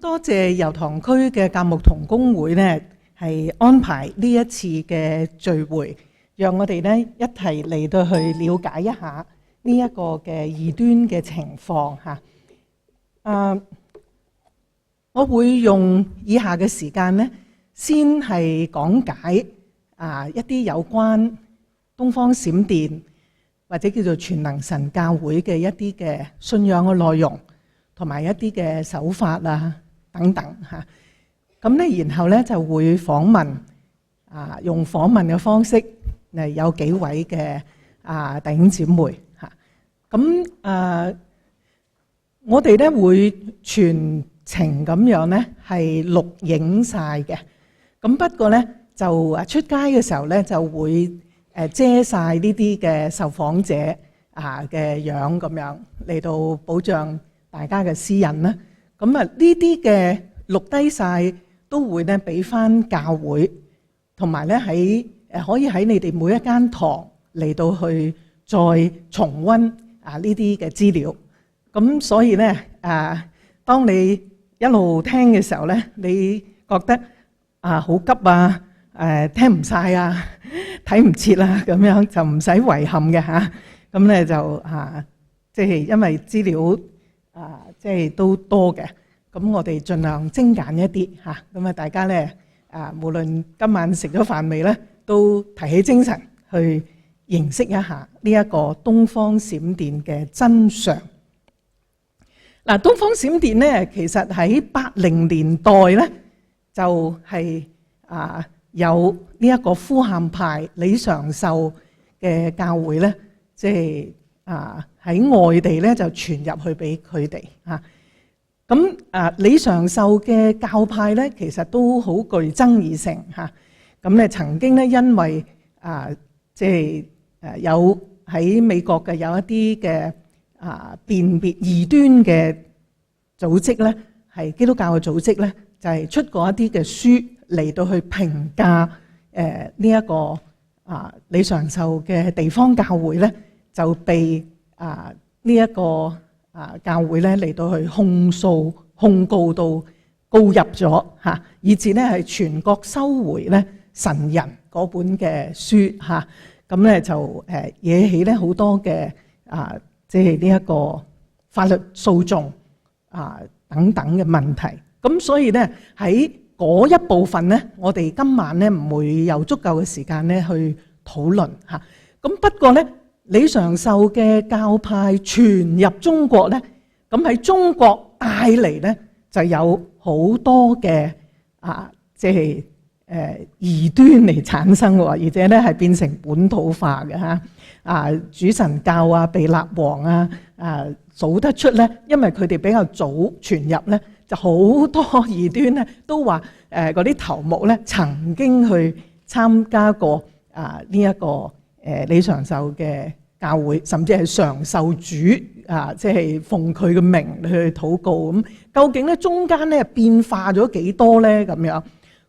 多謝油塘區嘅教牧同工會呢，係安排呢一次嘅聚會，讓我哋呢一齊嚟到去了解一下呢一個嘅異端嘅情況嚇。我會用以下嘅時間呢，先係講解一啲有關東方閃電或者叫做全能神教會嘅一啲嘅信仰嘅內容，同埋一啲嘅手法等等嚇。咁咧，然後咧就會訪問用訪問嘅方式嚟，有幾位嘅弟兄姊妹嚇。咁我哋咧會全程咁樣咧係錄影晒嘅。咁不過咧就出街嘅時候咧就會遮晒呢啲嘅受訪者嘅樣咁樣，嚟到保障大家嘅私隱啦。咁呢啲嘅錄低晒都會咧俾翻教會，同埋咧可以喺你哋每一間堂嚟到去再重溫呢啲嘅資料。咁所以咧當你一路聽嘅時候咧，你覺得好急聽唔晒睇唔切啦，咁樣就唔使遺憾嘅嚇。咁咧就即係因為資料即係都多嘅，咁我哋盡量精簡一啲嚇。咁大家咧無論今晚食咗飯未咧，都提起精神去認識一下呢一個東方閃電嘅真相。東方閃電咧，其實喺80年代咧就係有呢一個呼喊派李長壽嘅教會咧，即係喺外地咧就傳入去俾佢哋嚇。咁李長壽嘅教派咧，其實都好具爭議性嚇。咁咧曾經咧因為即係有喺美國嘅有一啲嘅辨別異端嘅組織咧，係基督教嘅組織咧，就係出過一啲嘅書嚟到去評價呢一個李長壽嘅地方教會咧，就被呢一個教會咧嚟到去控告到告入咗嚇，以至咧係全國收回咧神人嗰本嘅書嚇。咁咧就惹起咧好多嘅即係呢一個法律訴訟等等嘅問題。咁所以咧喺嗰一部分咧，我哋今晚咧唔會有足夠嘅時間咧去討論嚇。咁不過咧，李長壽嘅教派傳入中國咧，咁喺中國帶嚟咧就有好多嘅即係異端嚟產生喎，而且咧係變成本土化嘅嚇。主神教毗勒王數得出咧，因為佢哋比較早傳入咧，就好多異端咧都話嗰啲頭目咧曾經去參加過呢一個李長壽嘅教會，甚至係長壽主即係奉佢嘅名去禱告。咁究竟咧中間咧變化咗幾多咧咁樣？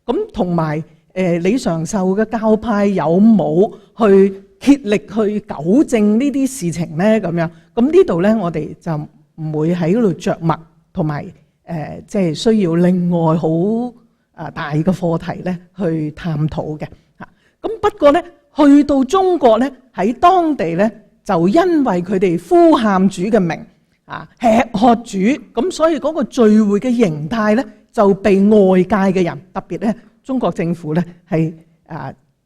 咁同埋李長壽嘅教派有冇去竭力去糾正呢啲事情咧咁樣？咁呢度咧我哋就唔會喺嗰度着墨，同埋即係需要另外好大嘅課題咧去探討嘅嚇。咁不過咧去到中國咧，喺當地咧就因為佢哋呼喊主嘅名吃喝主，咁所以嗰個聚會嘅形態咧就被外界嘅人，特別咧中國政府咧係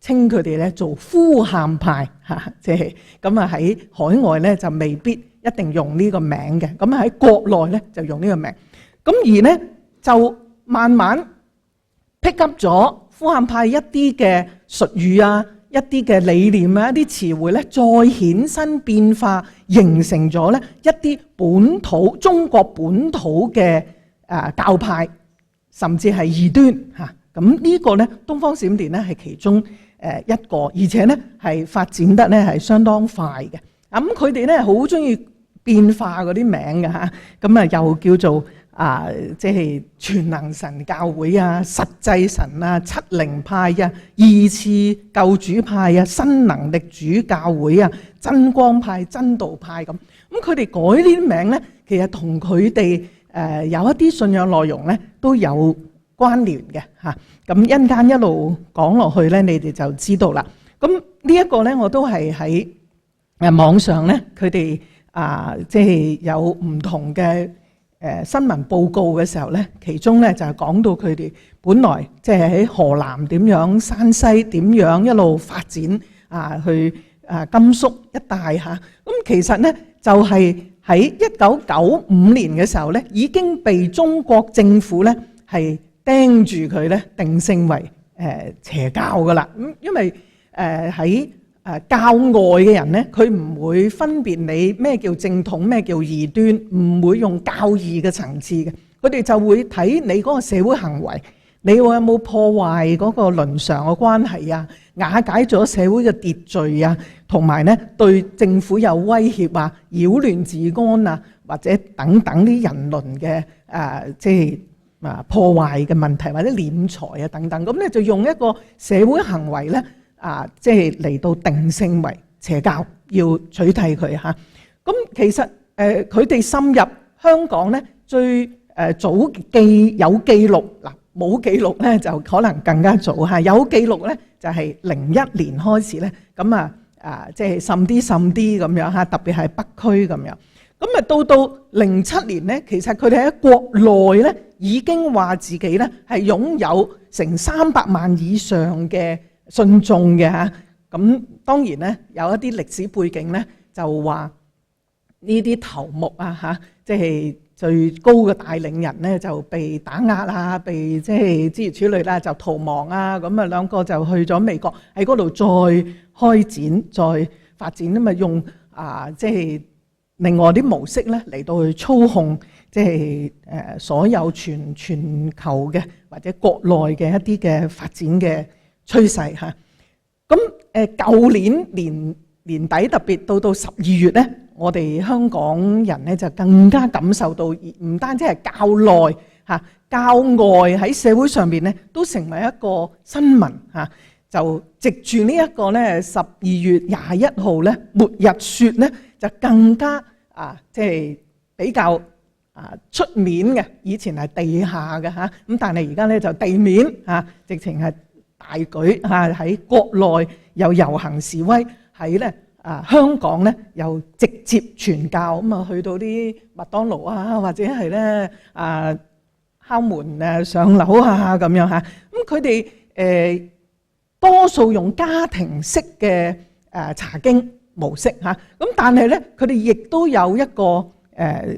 稱佢哋咧做呼喊派嚇，即係咁喺海外咧就未必一定用呢個名嘅，咁喺國內咧就用呢個名。咁而咧就慢慢 pick up 咗呼喊派一啲嘅術語一啲嘅理念一啲詞彙咧，再衍生變化，形成咗咧一啲本土中國本土嘅教派，甚至係異端嚇。咁呢個咧東方閃電咧係其中一個，而且咧係發展得咧係相當快嘅。咁佢哋咧好中意變化嗰啲名嘅嚇，咁又叫做即係全能神教會實際神七靈派二次救主派新能力主教會真光派真道派咁。佢哋改呢啲名咧，其實同佢哋有一啲信仰內容咧都有關聯嘅嚇。咁一陣間一路講落去咧，你哋就知道啦。咁呢一個咧，我都係喺網上咧，佢哋即係有唔同嘅新聞報告嘅時候咧，其中咧就係講到佢哋本來即係喺河南點樣、山西點樣一路發展去甘肅一帶嚇。咁其實咧就係喺1995年嘅時候咧，已經被中國政府咧係釘住佢咧，定性為邪教噶啦。咁因為喺教外嘅人咧，佢唔會分辨你咩叫正統，咩叫異端，唔會用教義嘅層次嘅。佢哋就會睇你嗰個社會行為，你有冇破壞嗰個倫常嘅關係啊，瓦解咗社會嘅秩序啊，同埋咧對政府有威脅啊，擾亂治安啊，或者等等啲人倫嘅即係破壞嘅問題，或者斂財啊等等。咁咧就用一個社會行為咧即係嚟到定性為邪教，要取締佢嚇。咁其實佢哋滲入香港咧，最早有記錄嗱，冇記錄咧就可能更加早嚇。有記錄咧就係01年開始咧，咁即係滲啲咁樣嚇，特別係北區咁樣。咁到07年咧，其實佢哋喺國內咧已經話自己咧係擁有成300萬以上嘅信眾嘅嚇。咁當然咧有一啲歷史背景咧，就話呢啲頭目嚇，即係最高嘅帶領人咧就被打壓啊，被即係諸如此類啦，就逃亡啊。咁兩個就去咗美國，喺嗰度再開展、再發展，咁用即係另外啲模式咧嚟到去操控，即係所有全球嘅或者國內嘅一啲嘅發展嘅趨勢嚇。咁舊年年底，特別到12月咧，我哋香港人咧就更加感受到，唔單止係教內嚇，教外喺社會上邊咧都成為一個新聞嚇。就藉住呢一個咧12月21號咧末日説咧，就更加即係比較出面嘅。以前係地下嘅嚇，咁但係而家咧就地面嚇，直情係大舉嚇，喺國內又遊行示威，喺咧香港咧又直接傳教，咁去到啲麥當勞啊，或者係咧敲門上樓啊咁樣嚇。咁佢哋多數用家庭式嘅查經模式嚇，咁但係咧佢哋亦都有一個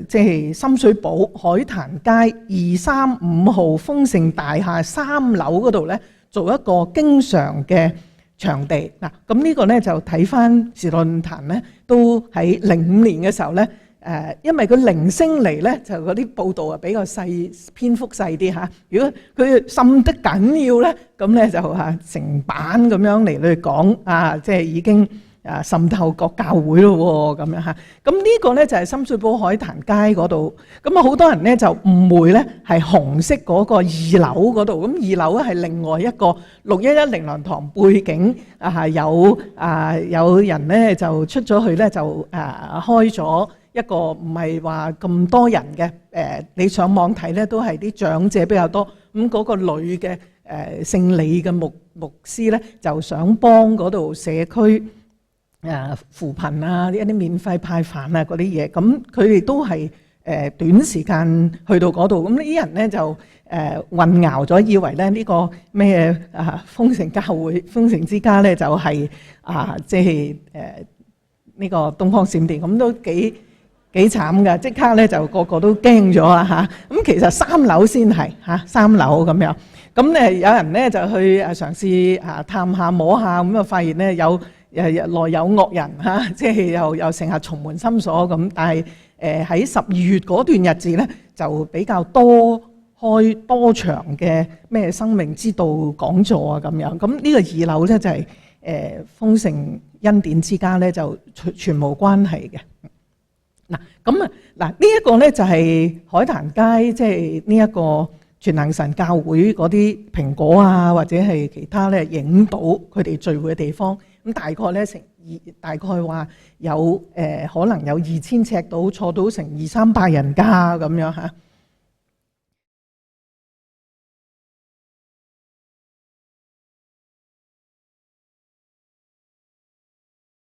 即係深水埗海壇街235號豐盛大廈3樓嗰度咧，做一個經常嘅場地嗱。咁呢個咧就睇翻時代論壇咧，都喺05年嘅時候咧，因為佢零星嚟咧，就嗰啲報導比較細，篇幅細啲嚇。如果佢滲得緊要咧，咁咧就成版咁樣嚟去講即係已經滲透各教會咯喎，咁樣嚇。咁呢個咧就係深水埗海壇街嗰度。咁好多人咧就誤會咧係紅色嗰個2樓嗰度。咁2樓咧係另外一個611靈糧堂背景有人咧就出咗去咧就開咗一個唔係話咁多人嘅你上網睇咧都係啲長者比較多。咁嗰個女嘅姓李嘅牧師咧就想幫嗰度社區扶貧啊，一啲免費派飯啊嗰啲嘢。咁佢哋都係短時間去到嗰度。咁呢啲人咧就混淆咗，以為咧呢個咩豐盛教會、豐盛之家咧就係即係呢個東方閃電。咁都幾慘㗎，即刻咧就個個都驚咗啊嚇！咁其實3樓先係3樓咁樣。咁咧有人咧就去嘗試探下摸下，咁發現咧有內有惡人嚇，即係又成日重門深鎖咁。但係喺12月嗰段日子咧，就比較開多場嘅咩生命之道講座啊咁樣。咁呢個2樓咧就係豐盛恩典之家咧，就全無關係嘅。呢一個咧就係海壇街，即係呢一個全能神教會嗰啲蘋果啊，或者係其他咧影到佢哋聚會嘅地方。咁大概咧大概話有可能有2000尺到，坐到成200-300人家咁樣嚇。